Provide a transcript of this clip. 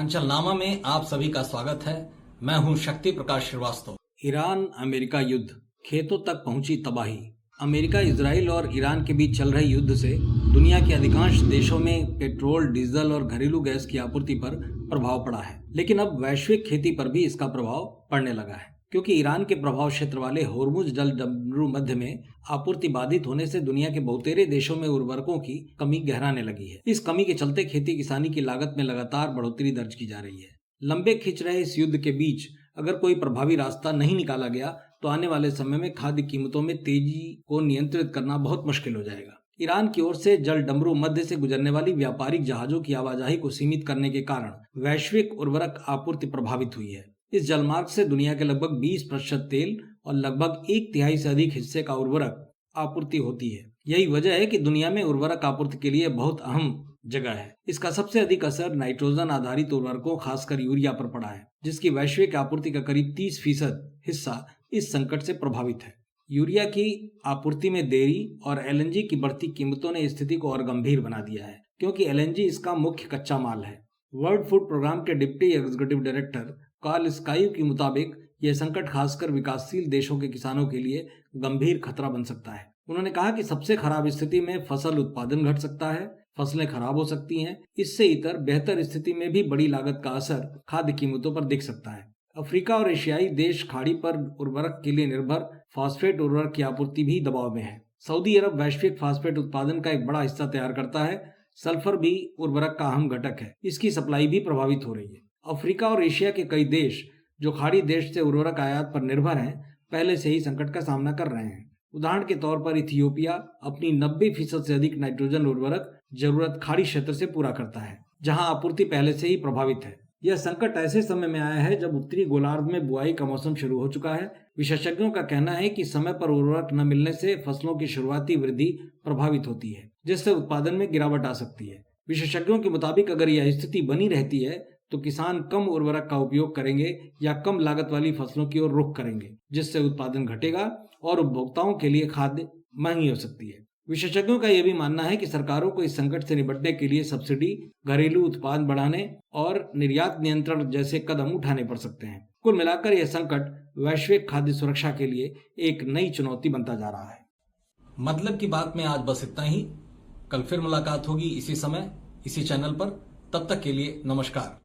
पूर्वांचल नामा में आप सभी का स्वागत है। मैं हूं शक्ति प्रकाश श्रीवास्तव। ईरान अमेरिका युद्ध, खेतों तक पहुंची तबाही। अमेरिका, इजराइल और ईरान के बीच चल रहे युद्ध से दुनिया के अधिकांश देशों में पेट्रोल, डीजल और घरेलू गैस की आपूर्ति पर प्रभाव पड़ा है। लेकिन अब वैश्विक खेती पर भी इसका प्रभाव पड़ने लगा है, क्योंकि ईरान के प्रभाव क्षेत्र वाले होर्मुज जल डमरू मध्य में आपूर्ति बाधित होने से दुनिया के बहुतेरे देशों में उर्वरकों की कमी गहराने लगी है। इस कमी के चलते खेती किसानी की लागत में लगातार बढ़ोतरी दर्ज की जा रही है। लंबे खिंच रहे इस युद्ध के बीच अगर कोई प्रभावी रास्ता नहीं निकाला गया तो आने वाले समय में खाद्य कीमतों में तेजी को नियंत्रित करना बहुत मुश्किल हो जाएगा। ईरान की ओर से जल डमरू मध्य से गुजरने वाली व्यापारिक जहाजों की आवाजाही को सीमित करने के कारण वैश्विक उर्वरक आपूर्ति प्रभावित हुई है। इस जलमार्ग से दुनिया के लगभग 20% तेल और लगभग 1/3 से अधिक हिस्से का उर्वरक आपूर्ति होती है। यही वजह है कि दुनिया में उर्वरक आपूर्ति के लिए बहुत अहम जगह है। इसका सबसे अधिक असर नाइट्रोजन आधारित उर्वरकों, खासकर यूरिया पर पड़ा है, जिसकी वैश्विक आपूर्ति का करीब 30% हिस्सा इस संकट से प्रभावित है। यूरिया की आपूर्ति में देरी और एलएनजी की बढ़ती कीमतों ने स्थिति को और गंभीर बना दिया है, क्योंकि एलएनजी इसका मुख्य कच्चा माल है। वर्ल्ड फूड प्रोग्राम के डिप्टी एग्जीक्यूटिव डायरेक्टर कार्ल स्काइव के मुताबिक यह संकट खासकर विकासशील देशों के किसानों के लिए गंभीर खतरा बन सकता है। उन्होंने कहा कि सबसे खराब स्थिति में फसल उत्पादन घट सकता है, फसलें खराब हो सकती हैं। इससे इतर बेहतर स्थिति में भी बड़ी लागत का असर खाद्य कीमतों पर दिख सकता है। अफ्रीका और एशियाई देश खाड़ी पर उर्वरक के लिए निर्भर फास्फेट उर्वरक की आपूर्ति भी दबाव में है। सऊदी अरब वैश्विक फास्फेट उत्पादन का एक बड़ा हिस्सा तैयार करता है। सल्फर भी उर्वरक का अहम घटक है, इसकी सप्लाई भी प्रभावित हो रही है। अफ्रीका और एशिया के कई देश जो खाड़ी देश से उर्वरक आयात पर निर्भर हैं, पहले से ही संकट का सामना कर रहे हैं। उदाहरण के तौर पर इथियोपिया अपनी 90% से अधिक नाइट्रोजन उर्वरक जरूरत खाड़ी क्षेत्र से पूरा करता है, जहां आपूर्ति पहले से ही प्रभावित है। यह संकट ऐसे समय में आया है जब उत्तरी गोलार्ध में बुआई का मौसम शुरू हो चुका है। विशेषज्ञों का कहना है कि समय पर उर्वरक न मिलने से फसलों की शुरुआती वृद्धि प्रभावित होती है, जिससे उत्पादन में गिरावट आ सकती है। विशेषज्ञों के मुताबिक अगर यह स्थिति बनी रहती है तो किसान कम उर्वरक का उपयोग करेंगे या कम लागत वाली फसलों की ओर रुख करेंगे, जिससे उत्पादन घटेगा और उपभोक्ताओं के लिए खाद्य महंगी हो सकती है। विशेषज्ञों का यह भी मानना है कि सरकारों को इस संकट से निपटने के लिए सब्सिडी, घरेलू उत्पाद बढ़ाने और निर्यात नियंत्रण जैसे कदम उठाने पड़ सकते हैं। कुल मिलाकर यह संकट वैश्विक खाद्य सुरक्षा के लिए एक नई चुनौती बनता जा रहा है। मतलब की बात में आज बस इतना ही। कल फिर मुलाकात होगी इसी समय, इसी चैनल पर। तब तक के लिए नमस्कार।